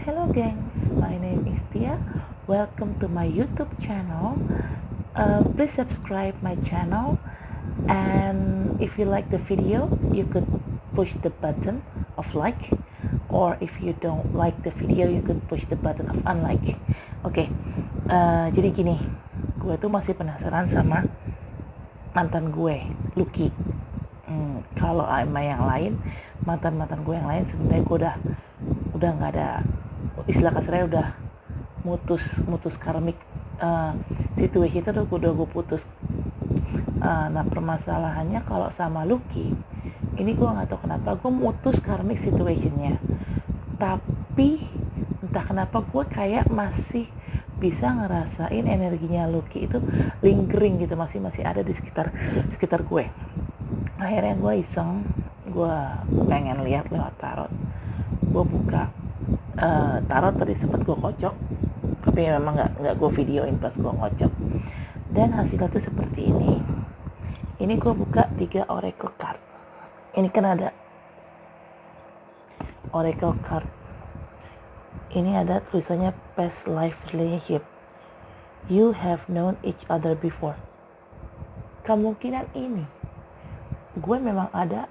Hello gengs, my name is Tia. Welcome to my YouTube channel. Please subscribe my channel, and if you like the video, you could push the button of like, or if you don't like the video, you could push the button of unlike. Oke, jadi gini, gue tuh masih penasaran sama mantan gue, Lucky. Kalau sama yang lain, mantan gue yang lain sebenarnya gue udah nggak ada, istilah kasarnya udah mutus karmik situation itu udah gue putus. Nah permasalahannya kalau sama Lucky ini gue nggak tahu kenapa gue mutus karmik situationnya, tapi entah kenapa gue kayak masih bisa ngerasain energinya Lucky itu lingering gitu, masih ada di sekitar gue. Akhirnya gue iseng, gue pengen lihat lewat tarot. Gue buka tarot, tadi sempat gue kocok, tapi memang nggak gue videoin pas gue ngocok, dan hasilnya tuh seperti ini. Ini gue buka 3 oracle card. Ini kan ada oracle card, ini ada tulisannya past life relationship, you have known each other before. Kemungkinan ini gue memang ada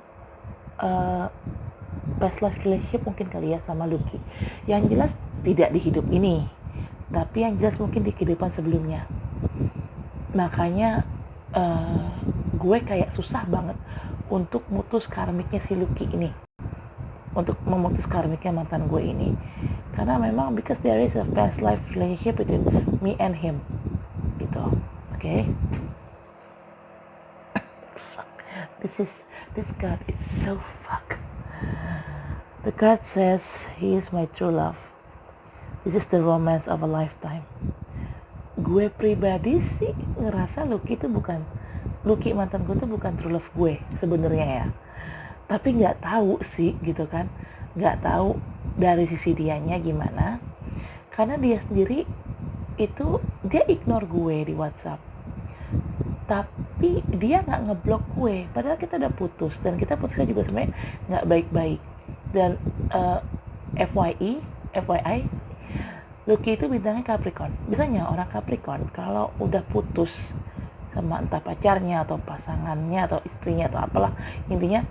past life relationship mungkin kali ya sama Lucky. Yang jelas tidak di hidup ini, tapi yang jelas mungkin di kehidupan sebelumnya. Makanya gue kayak susah banget untuk mutus karmiknya si Lucky ini, untuk memutus karmiknya mantan gue ini, karena memang because there is a past life relationship between me and him gitu. Okay. This card is so fuck. The card says he is my true love. This is the romance of a lifetime. Gue pribadi sih ngerasa Lucky mantan gue tuh bukan true love gue sebenarnya ya. Tapi nggak tahu sih gitu kan, nggak tahu dari sisi dianya gimana. Karena dia sendiri itu dia ignore gue di WhatsApp. Tapi dia nggak ngeblok gue, padahal kita udah putus, dan kita putusnya juga sebenarnya nggak baik-baik. Dan FYI, Lucky itu bintangnya Capricorn. Biasanya orang Capricorn kalau udah putus sama entah pacarnya atau pasangannya atau istrinya atau apalah, intinya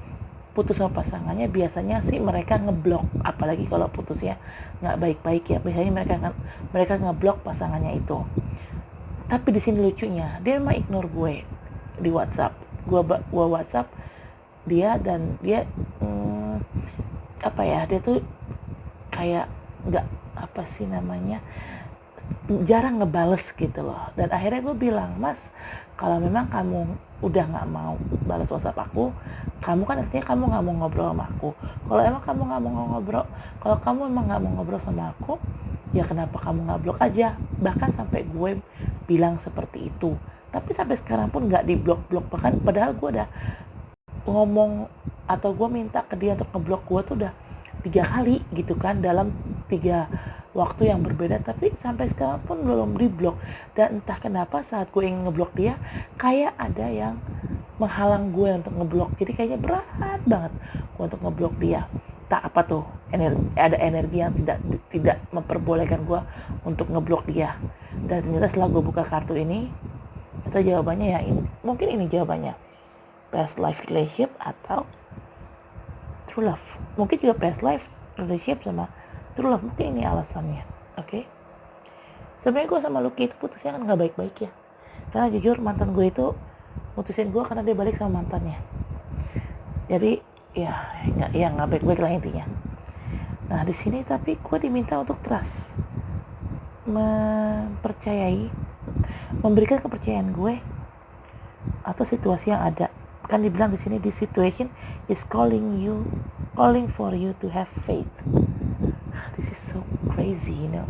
putus sama pasangannya, biasanya sih mereka ngeblok, apalagi kalau putusnya nggak baik-baik ya, biasanya mereka ngeblok pasangannya itu. Tapi di sini lucunya, dia memang ignore gue di WhatsApp. Gue WhatsApp dia, dan dia dia tuh kayak nggak jarang ngebales gitu loh. Dan akhirnya gue bilang, Mas, kalau memang kamu udah nggak mau balas WhatsApp aku, kamu kan artinya kamu nggak mau ngobrol sama aku. Kalau emang kamu nggak mau ngobrol, kalau kamu emang nggak mau ngobrol sama aku, ya kenapa kamu nggak blok aja? Bahkan sampai gue bilang seperti itu. Tapi sampai sekarang pun nggak diblok-blok, bahkan padahal gue udah ngomong atau gue minta ke dia untuk ngeblok gue tuh udah 3 kali gitu kan, dalam 3 waktu yang berbeda, tapi sampai sekarang pun belum diblok. Dan entah kenapa saat gue ingin ngeblok dia, kayak ada yang menghalang gue untuk ngeblok. Jadi kayaknya berat banget gue untuk ngeblok dia. Tak apa tuh, ada energi yang tidak memperbolehkan gue untuk ngeblok dia. Dan ternyata setelah gue buka kartu ini, itu jawabannya ya ini, mungkin ini jawabannya, past life relationship atau true love. Mungkin juga past life relationship sama true love, mungkin ini alasannya. Oke. Sebenarnya gue sama Lucky itu putusnya kan nggak baik-baik ya, karena jujur mantan gue itu mutusin gue karena dia balik sama mantannya. Jadi ya nggak baik-baik lah intinya. Nah di sini tapi gue diminta untuk trust, memberikan kepercayaan gue atau situasi yang ada. Kan dibilang di sini, the situation is calling for you to have faith. This is so crazy, you know.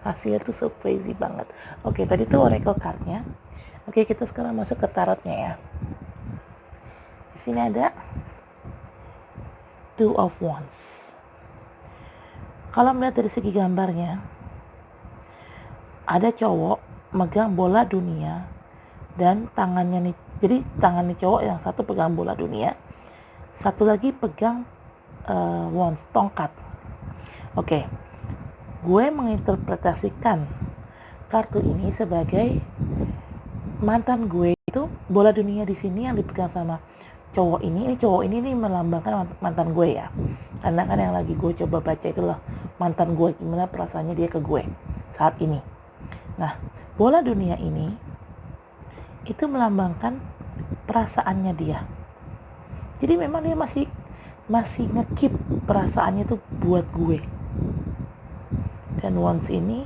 Hasilnya tuh so crazy banget. Oke, tadi tuh oracle cardnya. Oke, kita sekarang masuk ke tarotnya ya. Di sini ada Two of Wands. Kalau melihat dari segi gambarnya, ada cowok megang bola dunia dan tangannya nih, jadi tangan nih cowok yang satu pegang bola dunia, satu lagi pegang wands, tongkat. Oke. gue menginterpretasikan kartu ini sebagai mantan gue itu bola dunia di sini yang dipegang sama cowok ini cowok ini nih melambangkan mantan gue ya, karena kan yang lagi gue coba baca itulah mantan gue, gimana perasaannya dia ke gue saat ini. Nah, bola dunia ini itu melambangkan perasaannya dia, jadi memang dia masih ngekip perasaannya tuh buat gue. Dan once ini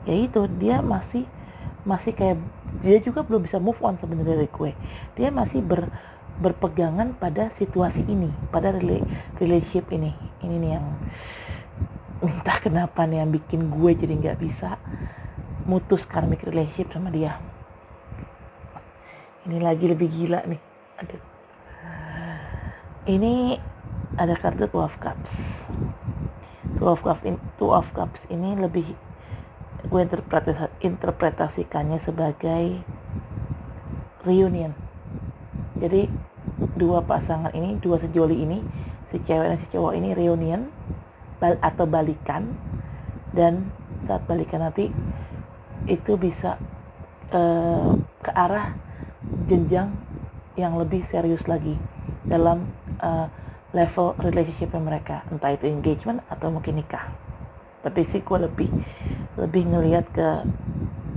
yaitu dia masih kayak dia juga belum bisa move on sebenarnya dari gue. Dia masih berpegangan pada situasi ini, pada relationship ini nih yang entah kenapa nih yang bikin gue jadi nggak bisa mutus karmic relationship sama dia. Ini lagi lebih gila nih. Aduh. Ini ada kartu Two of Cups. Two of Cups ini lebih gue interpretasikannya sebagai reunion. Jadi dua pasangan ini, dua sejoli ini, si cewek dan si cowok ini reunion atau balikan, dan saat balikan nanti itu bisa ke arah jenjang yang lebih serius lagi dalam level relationship mereka, entah itu engagement atau mungkin nikah. Tapi sih gue lebih ngelihat ke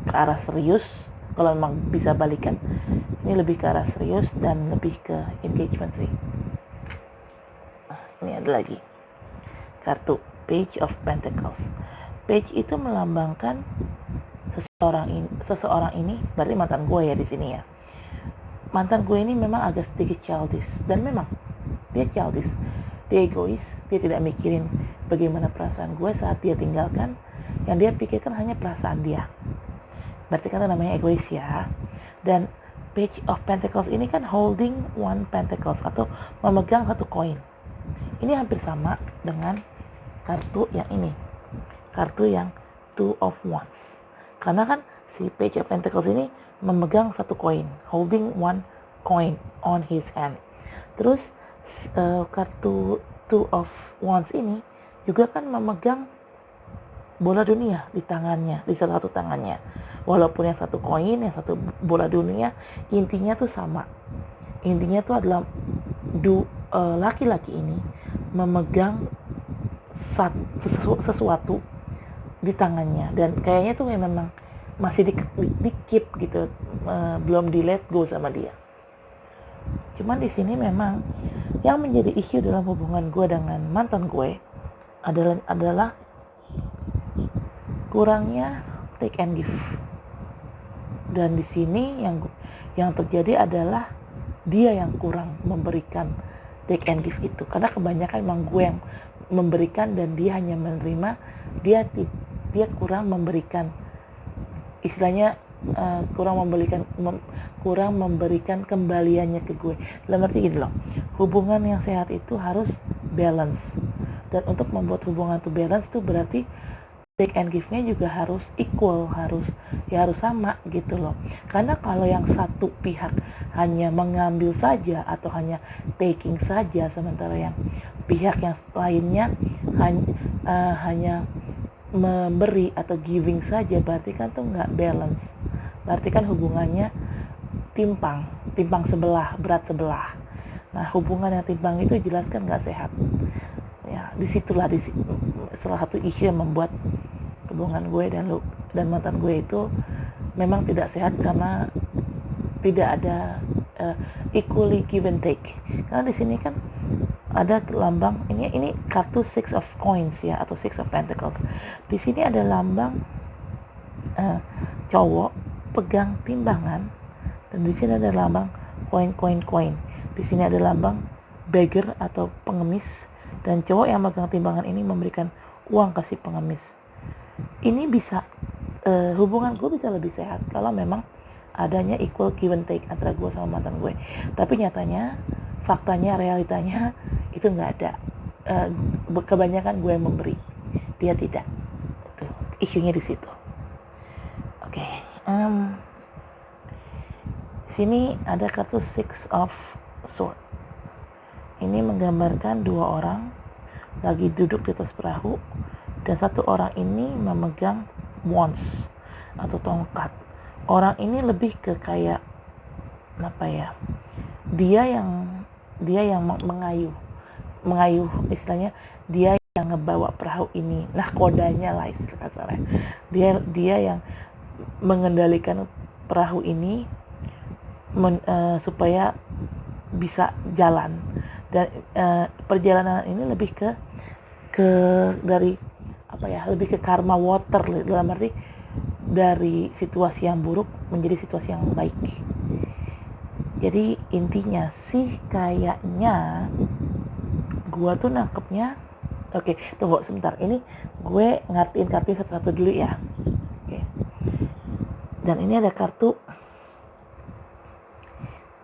arah serius. Kalau memang bisa balikan, ini lebih ke arah serius dan lebih ke engagement sih. Nah, ini ada lagi kartu Page of Pentacles. Page itu melambangkan seseorang ini berarti mantan gue ya di sini ya. Mantan gue ini memang agak sedikit childish, dan memang dia childish, dia egois, dia tidak mikirin bagaimana perasaan gue saat dia tinggalkan. Yang dia pikirkan hanya perasaan dia. Berarti kan namanya egois ya. Dan Page of Pentacles ini kan holding one pentacles atau memegang satu koin. Ini hampir sama dengan kartu yang ini, kartu yang Two of Wands. Karena kan si Page of Pentacles ini memegang satu koin, holding one coin on his hand. Terus kartu Two of Wands ini juga kan memegang bola dunia di tangannya, di salah satu tangannya. Walaupun yang satu koin, yang satu bola dunia, intinya tuh sama. Intinya tuh adalah laki-laki ini memegang sesuatu di tangannya, dan kayaknya tuh memang masih di keep gitu, belum di let go sama dia. Cuman di sini memang yang menjadi isu dalam hubungan gue dengan mantan gue adalah kurangnya take and give. Dan di sini yang terjadi adalah dia yang kurang memberikan take and give itu, karena kebanyakan memang gue yang memberikan dan dia hanya menerima. Dia kurang memberikan, istilahnya kurang memberikan kembaliannya ke gue. Dalam arti gini loh, hubungan yang sehat itu harus balance, dan untuk membuat hubungan itu balance tuh berarti take and give-nya juga harus equal, harus sama gitu loh. Karena kalau yang satu pihak hanya mengambil saja atau hanya taking saja, sementara yang pihak yang lainnya hanya memberi atau giving saja, berarti kan tuh nggak balance. Berarti kan hubungannya timpang sebelah, berat sebelah. Nah, hubungan yang timpang itu jelas kan nggak sehat. Ya, disitulah salah satu isu yang membuat hubungan gue dan mantan gue itu memang tidak sehat, karena tidak ada equally give and take. Karena di sini kan ada lambang ini kartu Six of Coins ya, atau Six of Pentacles. Di sini ada lambang cowok pegang timbangan, dan di sini ada lambang koin. Di sini ada lambang beggar atau pengemis, dan cowok yang megang timbangan ini memberikan uang ke si pengemis. Ini bisa hubungan gue bisa lebih sehat kalau memang adanya equal give and take antara gue sama mantan gue. Tapi nyatanya, faktanya, realitanya itu nggak ada. Kebanyakan gue yang memberi, dia tidak. Tuh, isunya di situ. Oke. Sini ada kartu Six of Swords. Ini menggambarkan dua orang lagi duduk di atas perahu, dan satu orang ini memegang wands atau tongkat. Orang ini lebih ke kayak apa ya, dia yang mengayuh istilahnya, dia yang ngebawa perahu ini. Nah, kodanya lah istilah kasarnya, dia yang mengendalikan perahu ini supaya bisa jalan. Dan perjalanan ini lebih ke dari apa ya, lebih ke karma water, dalam arti dari situasi yang buruk menjadi situasi yang baik. Jadi intinya sih kayaknya gua tuh nangkepnya, oke, tunggu sebentar, ini gue ngertiin kartu satu-satu dulu ya. Oke. Dan ini ada kartu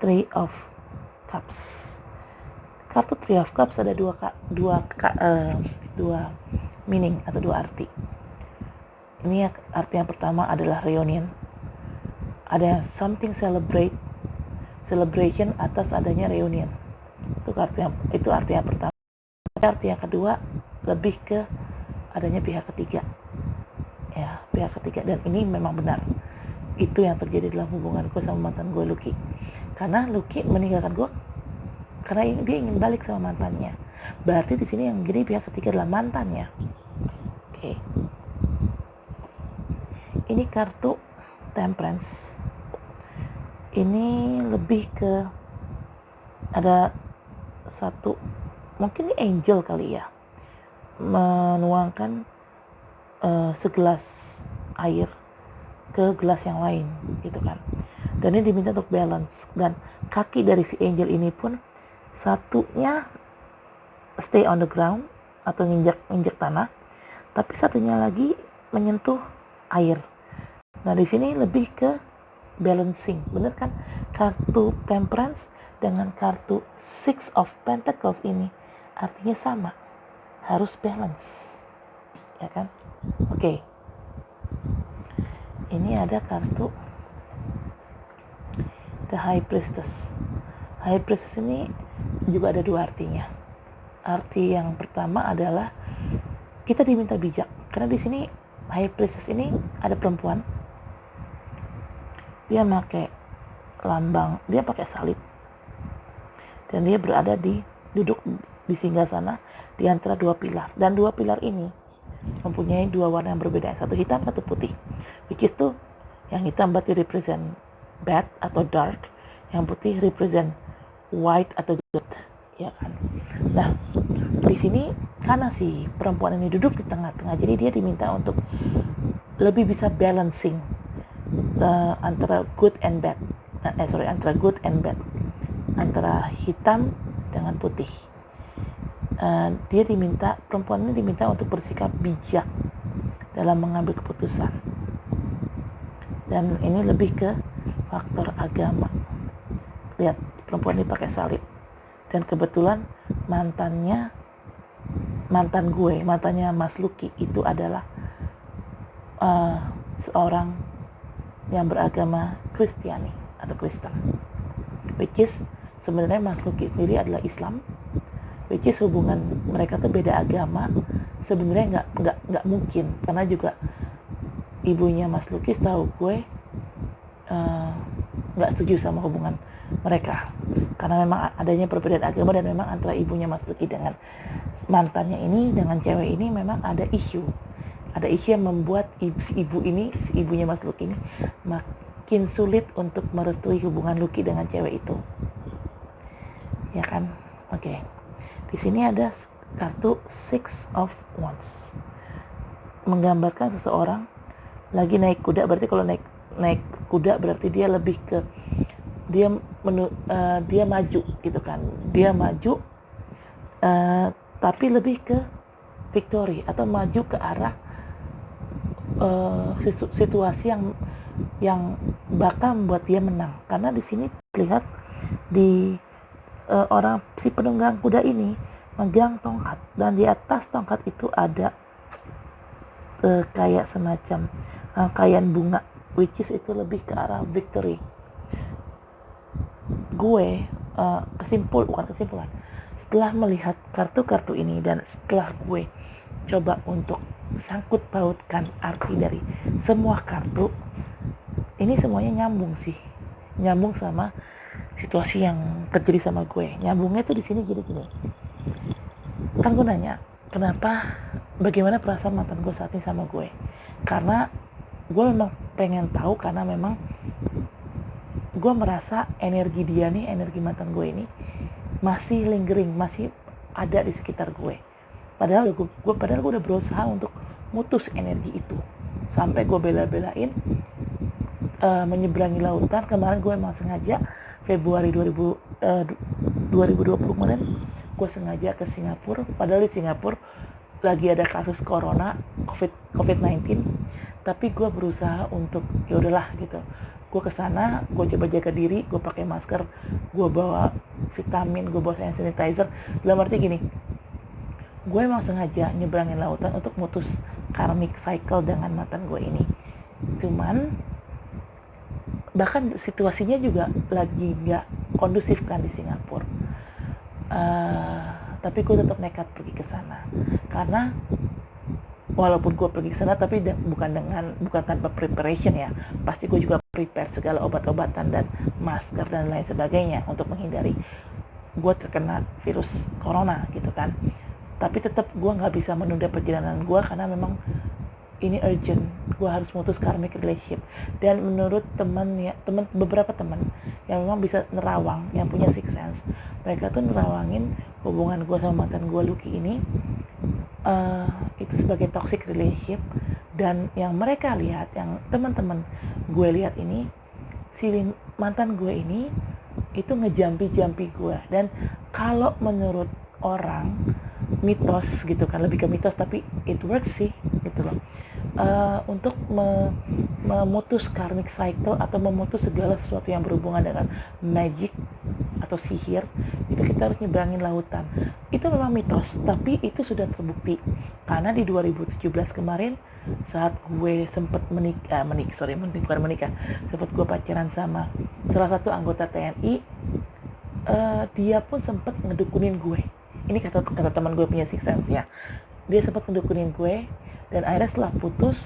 Three of Cups. Kartu Three of Cups ada dua meaning atau dua arti. Ini arti yang pertama adalah reunion. Ada something celebration atas adanya reunion. Itu arti yang pertama. Arti yang kedua lebih ke adanya pihak ketiga. Ya, pihak ketiga, dan ini memang benar. Itu yang terjadi dalam hubungan gue sama mantan gue Lucky. Karena Lucky meninggalkan gue karena dia ingin balik sama mantannya. Berarti di sini yang menjadi pihak ketiga adalah mantannya. Oke. Ini kartu Temperance. Ini lebih ke ada satu, mungkin ini angel kali ya, menuangkan segelas air ke gelas yang lain gitu kan. Dan ini diminta untuk balance, dan kaki dari si angel ini pun satunya stay on the ground atau nginjak tanah, tapi satunya lagi menyentuh air. Nah, di sini lebih ke balancing, bener kan? Kartu Temperance dengan kartu Six of Pentacles ini artinya sama, harus balance, ya kan? Oke. Ini ada kartu The High Priestess. High Priestess ini juga ada dua artinya. Arti yang pertama adalah kita diminta bijak, karena di sini High Priestess ini ada perempuan. Dia pakai lambang, dia pakai salib, dan dia duduk di singgasana di antara dua pilar, dan dua pilar ini mempunyai dua warna yang berbeda, satu hitam satu putih, which is tuh yang hitam berarti represent bad atau dark, yang putih represent white atau good, ya kan. Nah, di sini karena si perempuan ini duduk di tengah-tengah, jadi dia diminta untuk lebih bisa balancing antara good and bad, antara good and bad, antara hitam dengan putih. Perempuan ini diminta untuk bersikap bijak dalam mengambil keputusan, dan ini lebih ke faktor agama. Lihat, perempuan ini pakai salib, dan kebetulan mantannya Mas Lucky itu adalah seorang yang beragama Kristiani atau Kristen, which is sebenarnya Mas Lucky sendiri adalah Islam, which is hubungan mereka tuh beda agama sebenarnya nggak mungkin, karena juga ibunya Mas Lucky setahu gue nggak setuju sama hubungan mereka, karena memang adanya perbedaan agama, dan memang antara ibunya Mas Lucky dengan mantannya ini, dengan cewek ini, memang ada isu yang membuat si ibunya Mas Lucky ini makin sulit untuk merestui hubungan Lucky dengan cewek itu, ya kan. Oke. Di sini ada kartu Six of Wands, menggambarkan seseorang lagi naik kuda. Berarti kalau naik kuda berarti dia lebih ke dia maju gitu kan, dia maju tapi lebih ke victory atau maju ke arah situasi yang bakal membuat dia menang. Karena di sini lihat di si penunggang kuda ini megang tongkat, dan di atas tongkat itu ada kayak semacam rangkaian bunga, which is itu lebih ke arah victory. Gue kesimpulan setelah melihat kartu-kartu ini, dan setelah gue coba untuk sangkut pautkan arti dari semua kartu, ini semuanya nyambung sama situasi yang terjadi sama gue. Nyambungnya tuh di sini gini. Kan gue nanya, bagaimana perasaan mantan gue saat ini sama gue? Karena gue memang pengen tahu, karena memang gue merasa energi mantan gue ini masih lingering, masih ada di sekitar gue. Padahal gue udah berusaha untuk mutus energi itu. Sampai gue bela-belain menyeberangi lautan. Kemarin gue emang sengaja Februari 2020 kemarin gue sengaja ke Singapura. Padahal di Singapura lagi ada kasus corona COVID-19, tapi gue berusaha untuk ya udahlah gitu. Gue kesana, gue coba jaga diri, gue pakai masker, gue bawa vitamin, gue bawa hand sanitizer. Dalam arti gini, gue emang sengaja nyebrangin lautan untuk mutus karmic cycle dengan mantan gue ini. Cuman bahkan situasinya juga lagi gak kondusif kan di Singapura. Tapi gue tetap nekat pergi ke sana, karena walaupun gue pergi ke sana tapi bukan tanpa preparation ya. Pasti gue juga prepare segala obat-obatan dan masker dan lain sebagainya untuk menghindari gue terkena virus corona gitu kan. Tapi tetap gue nggak bisa menunda perjalanan gue, karena memang ini urgent. Gue harus mutus karmic relationship. Dan menurut beberapa teman yang memang bisa nerawang, yang punya sixth sense, mereka tuh nerawangin hubungan gue sama mantan gue Lucky ini itu sebagai toxic relationship. Dan yang mereka lihat, yang teman-teman gue lihat ini, si mantan gue ini itu ngejampi gue. Dan kalau menurut orang, mitos gitu kan, lebih ke mitos tapi it works sih gitu loh. Untuk memutus karmic cycle atau memutus segala sesuatu yang berhubungan dengan magic atau sihir, itu kita harus nyebrangin lautan. Itu memang mitos, tapi itu sudah terbukti. Karena di 2017 kemarin, saat gue sempat sempat gue pacaran sama salah satu anggota TNI, dia pun sempat ngedukunin gue. Ini kata teman gue punya sixth sense ya. Dia sempat ngedukunin gue, dan akhirnya setelah putus,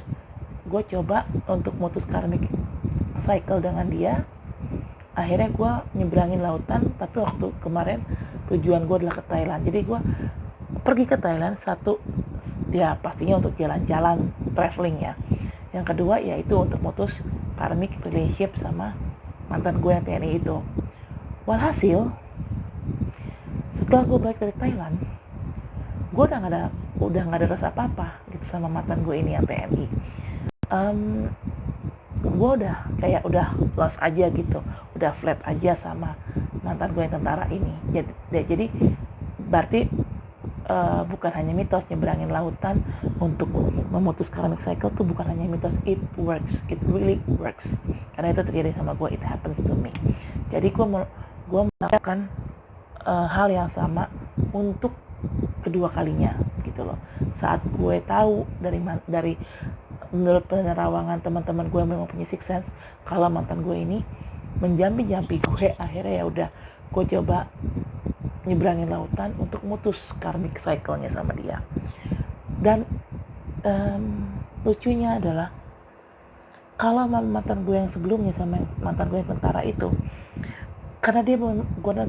gue coba untuk mutus karmic cycle dengan dia. Akhirnya gue nyebrangin lautan, tapi waktu kemarin tujuan gue adalah ke Thailand. Jadi gue pergi ke Thailand, satu ya pastinya untuk jalan-jalan, traveling ya. Yang kedua yaitu untuk mutus karmic relationship sama mantan gue yang TNI itu. Walhasil, setelah gue balik dari Thailand, gue udah nggak ada rasa apa-apa gitu sama mantan gue ini yang TNI. Gue udah lost aja gitu, udah flat aja sama mantan gue yang tentara ini. Jadi berarti bukan hanya mitos nyebrangin lautan untuk memutus karmic cycle tuh bukan hanya mitos, it works, it really works. Karena itu terjadi sama gue, it happens to me. Jadi gue melakukan hal yang sama untuk kedua kalinya gitu loh. Saat gue tahu dari menurut penerawangan teman-teman gue yang memang punya sixth sense, kalau mantan gue ini menjampi gue, akhirnya ya udah gue coba nyebrangin lautan untuk mutus karmic cycle-nya sama dia. Dan lucunya adalah kalau mantan gue yang sebelumnya sama mantan gue yang tentara itu, karena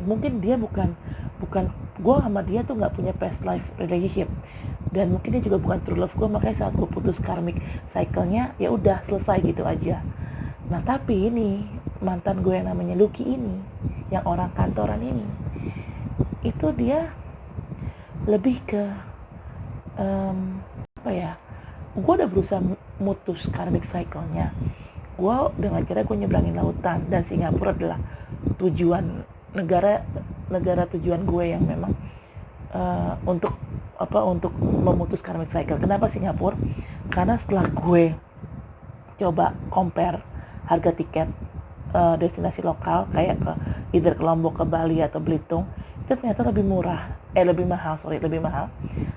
mungkin dia bukan gue sama dia tuh nggak punya past life relationship, dan mungkin dia juga bukan true love gue, makanya saat gue putus karmic cycle-nya ya udah selesai gitu aja. Nah tapi ini mantan gue yang namanya Lucky ini, yang orang kantoran ini, itu dia lebih ke gue udah berusaha mutus karmic cycle-nya. Gue dengan cara gue nyebrangin lautan, dan Singapura adalah tujuan negara tujuan gue yang memang untuk memutus karmic cycle. Kenapa Singapura? Karena setelah gue coba compare harga tiket destinasi lokal kayak ke Lombok, ke Bali atau Belitung, itu ternyata lebih mahal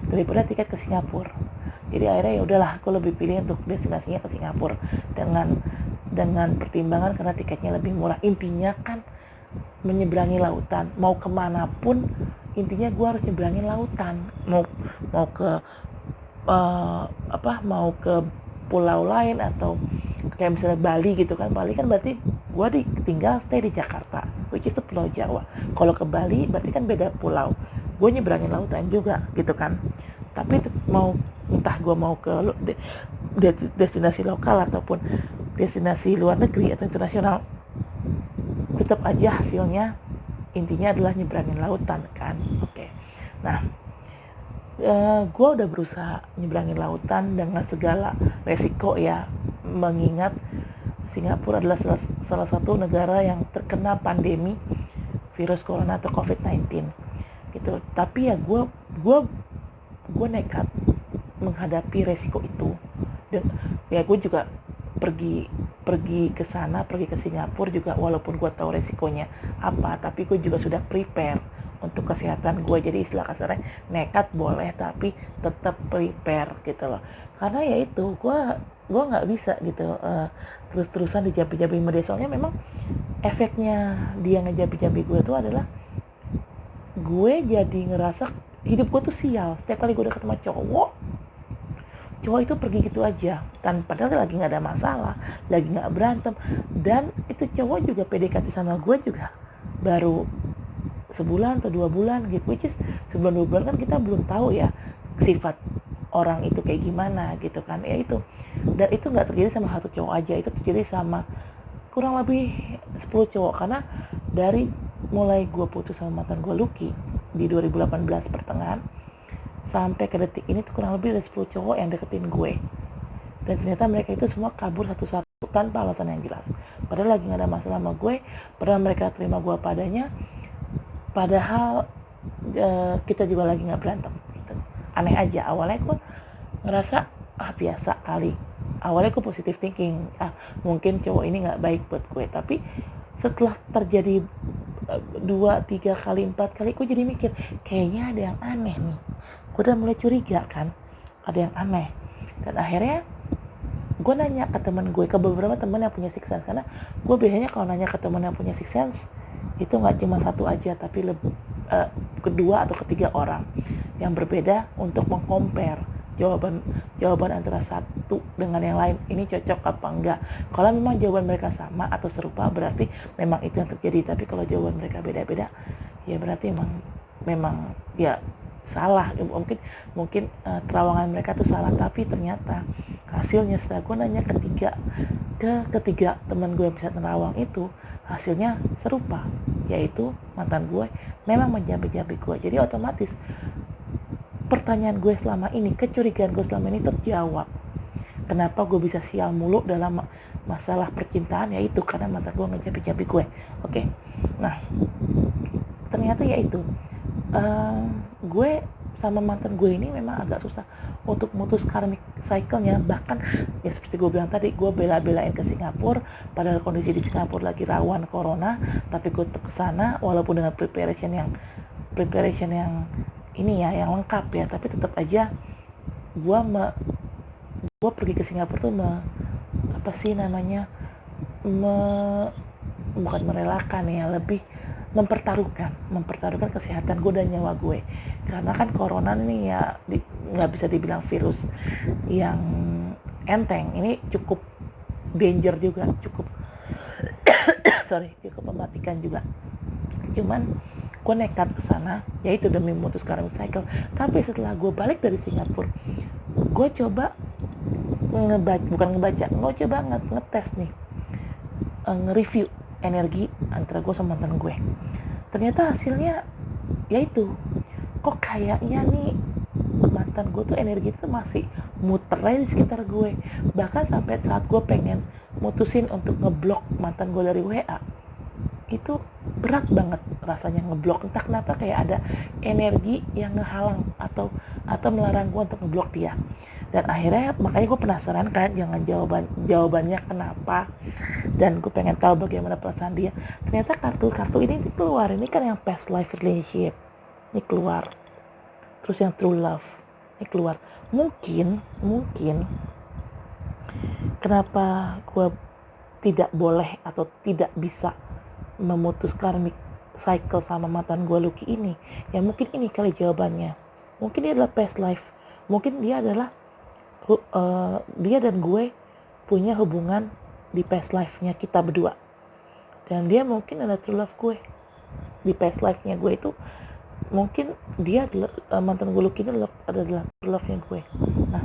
daripada tiket ke Singapura. Jadi akhirnya ya udahlah, aku lebih pilih untuk destinasinya ke Singapura dengan pertimbangan karena tiketnya lebih murah. Intinya kan menyeberangi lautan, mau kemanapun intinya gue harus nyeberangin lautan, mau ke mau ke pulau lain atau kayak misalnya Bali gitu kan. Bali kan berarti gue tinggal stay di Jakarta, which is Pulau Jawa. Kalau ke Bali berarti kan beda pulau, gue nyebrangin lautan juga gitu kan. Tapi entah gue mau ke destinasi lokal ataupun destinasi luar negeri atau internasional, tetap aja hasilnya intinya adalah nyebrangin lautan kan. Oke. Nah, gue udah berusaha nyebrangin lautan dengan segala resiko ya, mengingat Singapura adalah salah satu negara yang terkena pandemi virus corona atau COVID-19 gitu. Tapi ya gue nekat menghadapi resiko itu. Dan ya gue juga pergi ke sana, pergi ke Singapura juga, walaupun gue tahu resikonya apa, tapi gue juga sudah prepare untuk kesehatan gue. Jadi istilah kasarnya nekat boleh, tapi tetap prepare gitu loh. Karena ya itu gue nggak bisa gitu terus-terusan dijabi-jabi media. Soalnya memang efeknya dia ngejabi-jabi gue itu adalah gue jadi ngerasa hidup gue tuh sial. Setiap kali gue udah ketemu cowok itu pergi gitu aja, padahal lagi nggak ada masalah, lagi nggak berantem. Dan itu cowok juga PDKT sama gue juga baru sebulan atau 2 bulan gitu, which is sebulan 2 bulan kan kita belum tahu ya sifat orang itu kayak gimana gitu kan. Ya itu, dan itu nggak terjadi sama satu cowok aja, itu terjadi sama kurang lebih 10 cowok. Karena dari mulai gue putus sama mantan gue Lucky di 2018 pertengahan sampai ke detik ini tuh kurang lebih ada 10 cowok yang deketin gue. Dan ternyata mereka itu semua kabur satu-satu tanpa alasan yang jelas. Padahal lagi gak ada masalah sama gue, padahal mereka terima gue padanya, padahal kita juga lagi gak berantem gitu. Aneh aja, awalnya gue ngerasa biasa kali. Awalnya gue positive thinking, mungkin cowok ini gak baik buat gue. Tapi setelah terjadi 2, 3 kali, 4 kali, gue jadi mikir kayaknya ada yang aneh nih. Gue udah mulai curiga kan, ada yang aneh. Dan akhirnya gue nanya ke temen gue, ke beberapa temen yang punya six sense. Karena gue biasanya kalau nanya ke temen yang punya six sense itu gak cuma satu aja, tapi kedua atau ketiga orang yang berbeda untuk mengcompare jawaban antara satu dengan yang lain, ini cocok apa enggak. Kalau memang jawaban mereka sama atau serupa, berarti memang itu yang terjadi. Tapi kalau jawaban mereka beda-beda, ya berarti memang ya salah. Mungkin terawangan mereka tuh salah. Tapi ternyata hasilnya setelah gue nanya ketiga teman gue yang bisa nerawang itu, hasilnya serupa, yaitu mantan gue memang menjabi-jabi gue. Jadi otomatis pertanyaan gue selama ini, kecurigaan gue selama ini terjawab. Kenapa gue bisa sial mulu dalam masalah percintaan, yaitu karena mantan gue ngejabi-jabi gue. Oke. Nah, ternyata yaitu gue sama mantan gue ini memang agak susah untuk mutus karmic cycle-nya. Bahkan ya seperti gue bilang tadi, gue bela-belain ke Singapura, padahal kondisi di Singapura lagi rawan corona, tapi gue tetap ke sana walaupun dengan preparation yang ini ya, yang lengkap ya. Tapi tetap aja gue pergi ke Singapura tuh bukan merelakan ya, lebih mempertaruhkan kesehatan gue dan nyawa gue. Karena kan corona nih ya nggak bisa dibilang virus yang enteng, ini cukup danger juga, cukup mematikan juga. Cuman gue nekat ke sana, yaitu demi memutus karmic cycle. Tapi setelah gue balik dari Singapura, gue coba ngetes nih, nge-review energi antara gue sama mantan gue. Ternyata hasilnya yaitu, kok kayaknya nih mantan gue tuh energi itu masih muter aja di sekitar gue. Bahkan sampai saat gue pengen mutusin untuk ngeblok mantan gue dari WA, itu berat banget rasanya ngeblok. Entah kenapa kayak ada energi yang ngehalang atau melarang gue untuk ngeblok dia. Dan akhirnya makanya gue penasaran kan, jangan jawabannya kenapa, dan gue pengen tahu bagaimana perasaan dia. Ternyata kartu ini keluar, ini kan yang past life relationship ini keluar, terus yang true love ini keluar. Mungkin kenapa gue tidak boleh atau tidak bisa memutus karmic cycle sama mantan gue Lucky ini, ya mungkin ini kali jawabannya. Mungkin dia adalah past life, mungkin dia adalah dia dan gue punya hubungan di past life-nya kita berdua, dan dia mungkin adalah true love gue di past life-nya gue itu. Mungkin dia adalah mantan gue Lucky ini adalah true love-nya gue. Nah,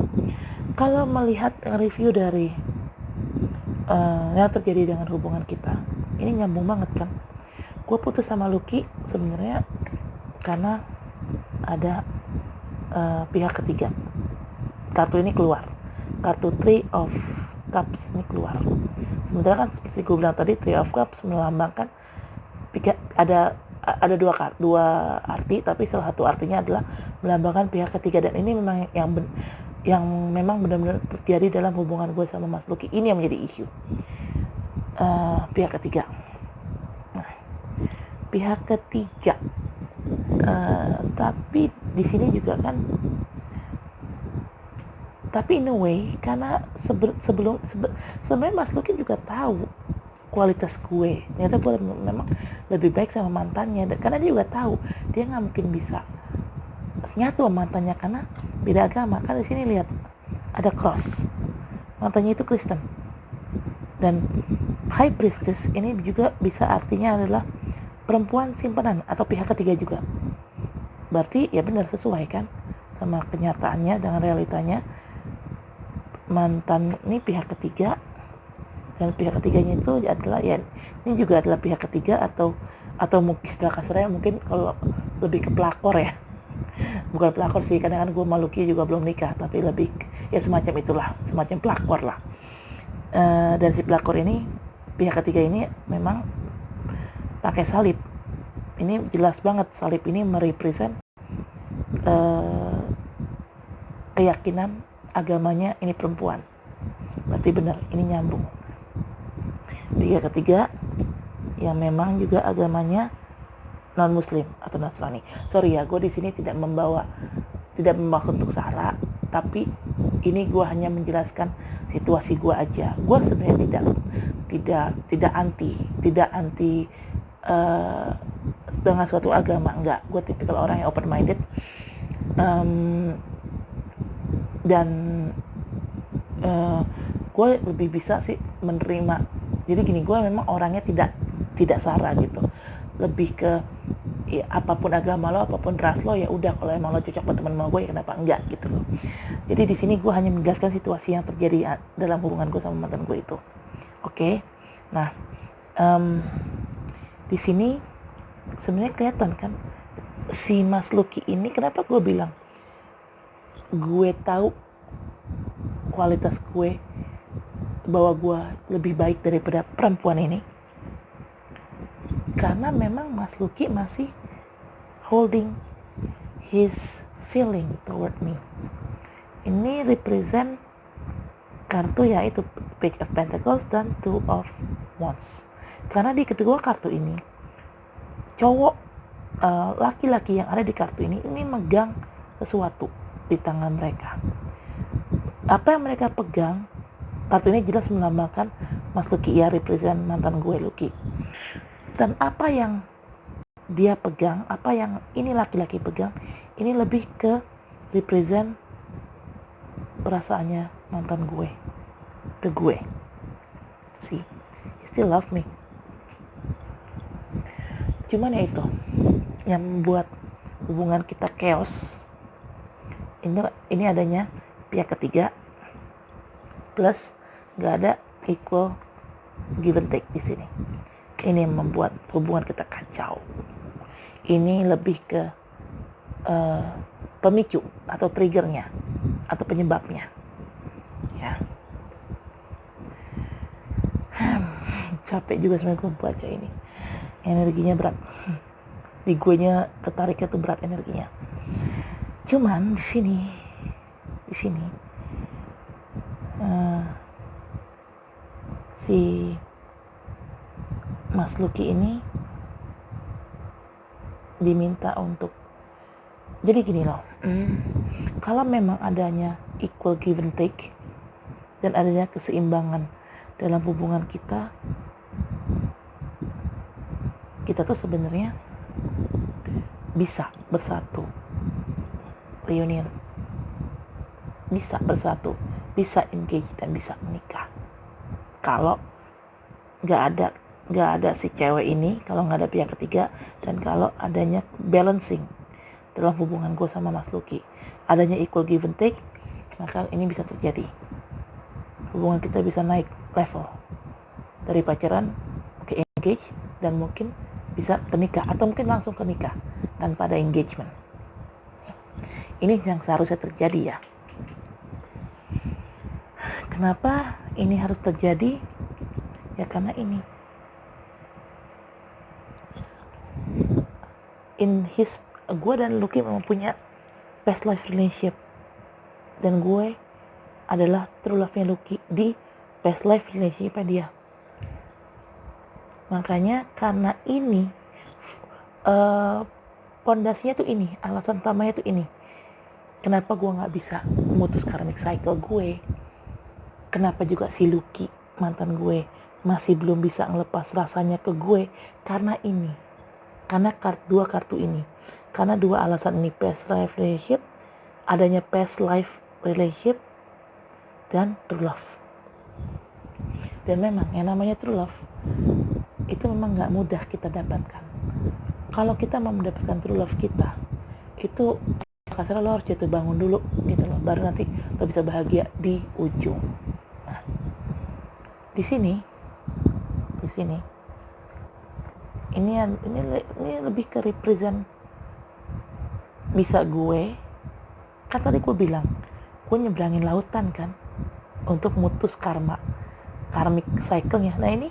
kalau melihat review dari yang terjadi dengan hubungan kita, ini nyambung banget kan. Gue putus sama Lucky sebenarnya karena ada pihak ketiga. Kartu ini keluar, kartu Three of Cups ini keluar. Sementara kan seperti gue bilang tadi, Three of Cups melambangkan ada dua arti, tapi salah satu artinya adalah melambangkan pihak ketiga, dan ini memang yang memang benar-benar terjadi dalam hubungan gue sama Mas Lucky. Ini yang menjadi isu, pihak ketiga. Nah, pihak ketiga, tapi di sini juga kan, tapi in a way karena sebenarnya Mas Lucky juga tahu kualitas gue. Ternyata gue memang lebih baik sama mantannya, dan karena dia juga tahu dia nggak mungkin bisa nyatu sama mantannya karena beda agama. Kan di sini lihat ada cross, mantannya itu Kristen, dan High Priestess ini juga bisa artinya adalah perempuan simpanan atau pihak ketiga juga. Berarti ya benar, sesuai kan sama kenyataannya dengan realitanya. Mantan ini pihak ketiga, dan pihak ketiganya itu adalah ya ini juga adalah pihak ketiga atau mungkin istilah kasarnya mungkin kalau lebih ke pelakor ya. Bukan pelakor sih, kadang-kadang gue sama Lucky juga belum nikah, tapi lebih ya semacam itulah, semacam pelakor lah. Dan si pelakor ini, pihak ketiga ini memang pakai salib. Ini jelas banget salib ini merepresent keyakinan agamanya ini perempuan. Berarti benar, ini nyambung. Pihak ketiga yang memang juga agamanya non muslim atau Nasrani. Sorry ya, gue di sini tidak membawa untuk sara, tapi ini gue hanya menjelaskan situasi gue aja. Gue sebenarnya tidak anti dengan suatu agama, enggak. Gue tipikal orang yang open minded, dan gue lebih bisa sih menerima. Jadi gini, gue memang orangnya tidak sara gitu, lebih ke ya, apapun agama lo, apapun ras lo, ya udah, kalau emang lo cocok berteman sama gue ya kenapa enggak gitu loh. Jadi di sini gue hanya menjelaskan situasi yang terjadi dalam hubungan gue sama mantan gue itu. Oke. Nah, di sini sebenarnya kelihatan kan si Mas Lucky ini, kenapa gue bilang gue tahu kualitas gue, bahwa gue lebih baik daripada perempuan ini, karena memang Mas Lucky masih holding his feeling toward me. Ini represent kartu yaitu Page of Pentacles dan Two of Wands. Karena di kedua kartu ini, cowok laki-laki yang ada di kartu ini megang sesuatu di tangan mereka. Apa yang mereka pegang, kartu ini jelas melambangkan Mas Lucky, ya represent mantan gue Lucky. Dan apa yang dia pegang, apa yang ini laki-laki pegang, ini lebih ke represent perasaannya mantan gue ke gue. See, he still love me. Cuman ya itu yang membuat hubungan kita chaos. Ini adanya pihak ketiga plus nggak ada equal give and take di sini. Ini yang membuat hubungan kita kacau. Ini lebih ke pemicu atau triggernya atau penyebabnya. Ya. Capek juga sebenarnya gue baca ini. Energinya berat. Di guenya ketariknya tuh berat energinya. Cuman di sini si Mas Lucky ini diminta untuk, jadi gini loh, kalau memang adanya equal give and take dan adanya keseimbangan dalam hubungan kita tuh sebenarnya bisa bersatu, reunion, bisa bersatu, bisa engage dan bisa menikah. Kalau nggak ada si cewek ini, kalau nggak ada pihak ketiga, dan kalau adanya balancing dalam hubungan gue sama Mas Lucky, adanya equal give and take, maka ini bisa terjadi. Hubungan kita bisa naik level dari pacaran ke engage, dan mungkin bisa ke nikah, atau mungkin langsung ke nikah tanpa ada engagement. Ini yang seharusnya terjadi ya. Kenapa ini harus terjadi? Ya karena ini, gue dan Lucky memang punya past life relationship, dan gue adalah true love-nya Lucky di past life relationship-nya dia. Makanya karena ini pondasinya tuh ini, alasan utamanya tuh ini. Kenapa gue nggak bisa memutus karmic cycle gue? Kenapa juga si Lucky, mantan gue, masih belum bisa ngelepas rasanya ke gue? Karena ini, karena dua kartu ini, karena dua alasan ini, past life relationship, adanya past life relationship, dan true love. Dan memang yang namanya true love itu memang nggak mudah kita dapatkan. Kalau kita mau mendapatkan true love kita, itu kasarnya lo harus jatuh bangun dulu gitu loh, baru nanti lo bisa bahagia di ujung. Nah, di sini ini lebih ke represent bisa gue, kan tadi gue bilang gue nyebrangin lautan kan untuk mutus karmic cycle-nya. Nah ini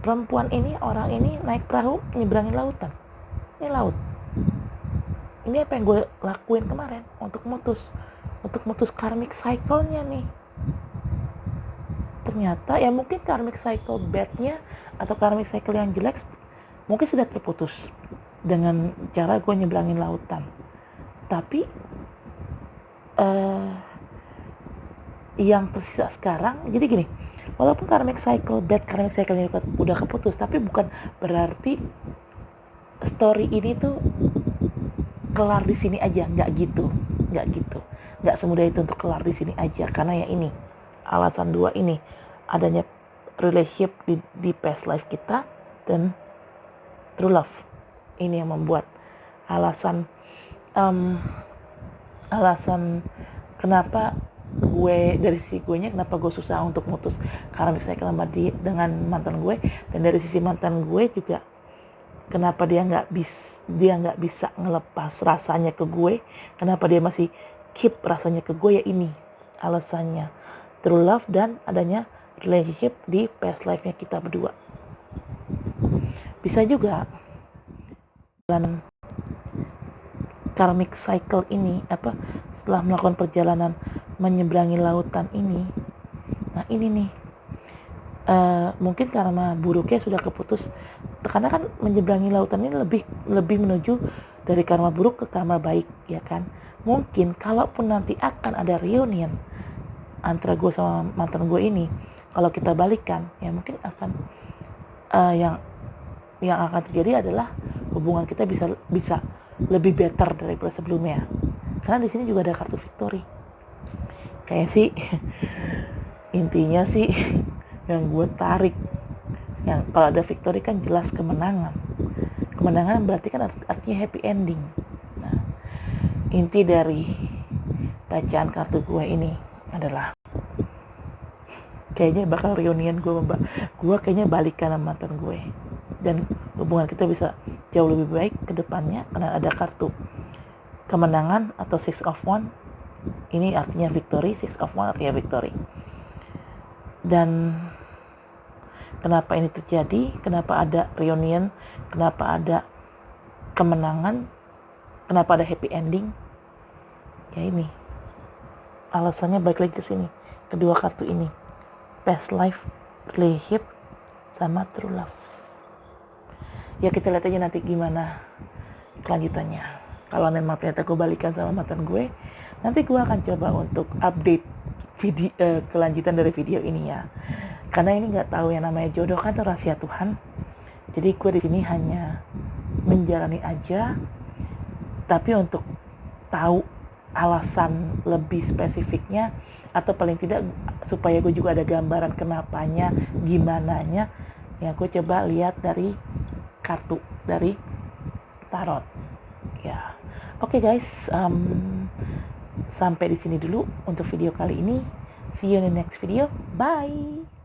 perempuan ini, orang ini naik perahu nyebrangin lautan, ini laut. Ini apa yang gue lakuin kemarin untuk mutus karmic cycle-nya nih. Ternyata ya mungkin karmic cycle bad-nya atau karmic cycle yang jelek mungkin sudah terputus dengan cara gue nyebrangin lautan. Tapi yang tersisa sekarang, jadi gini, walaupun karmic cycle nya udah keputus, tapi bukan berarti story ini tuh kelar di sini aja, nggak gitu, nggak semudah itu untuk kelar di sini aja. Karena ya ini alasan dua ini, adanya relationship di past life kita dan true love, ini yang membuat alasan kenapa gue, dari sisi gue nya kenapa gue susah untuk mutus karena misalnya kelama dengan mantan gue, dan dari sisi mantan gue juga kenapa dia nggak bisa ngelepas rasanya ke gue, kenapa dia masih keep rasanya ke gue, ya ini alasannya true love dan adanya relationship di past life-nya kita berdua. Bisa juga dalam karmic cycle ini setelah melakukan perjalanan menyeberangi lautan ini, nah ini nih mungkin karma buruknya sudah keputus, karena kan menyeberangi lautan ini lebih menuju dari karma buruk ke karma baik, ya kan. Mungkin kalaupun nanti akan ada reunion antara gue sama mantan gue ini, kalau kita balikan, ya mungkin akan yang akan terjadi adalah hubungan kita bisa lebih better daripada sebelumnya. Karena di sini juga ada kartu victory. Kayak sih intinya sih yang gue tarik, yang kalau ada victory kan jelas kemenangan berarti kan artinya happy ending. Nah, inti dari bacaan kartu gue ini adalah kayaknya bakal reunion gue kayaknya balikan sama mantan gue, dan hubungan kita bisa jauh lebih baik ke depannya karena ada kartu kemenangan atau 6 of Wands. Ini artinya victory, 6 of Wands artinya victory. Dan kenapa ini terjadi, kenapa ada reunion, kenapa ada kemenangan, kenapa ada happy ending, ya ini alasannya, balik lagi ke sini, kedua kartu ini, past life relationship sama true love. Ya kita lihat aja nanti gimana kelanjutannya. Kalau memang ternyata gue balikan sama mantan gue, nanti gue akan coba untuk update video kelanjutan dari video ini ya. Karena ini nggak tahu yang namanya jodoh kan, rahasia Tuhan. Jadi gue di sini hanya menjalani aja. Tapi untuk tahu alasan lebih spesifiknya, atau paling tidak supaya gue juga ada gambaran kenapanya, gimananya, ya gue coba lihat dari kartu, dari tarot. Ya, oke guys, sampai di sini dulu untuk video kali ini. See you in the next video. Bye.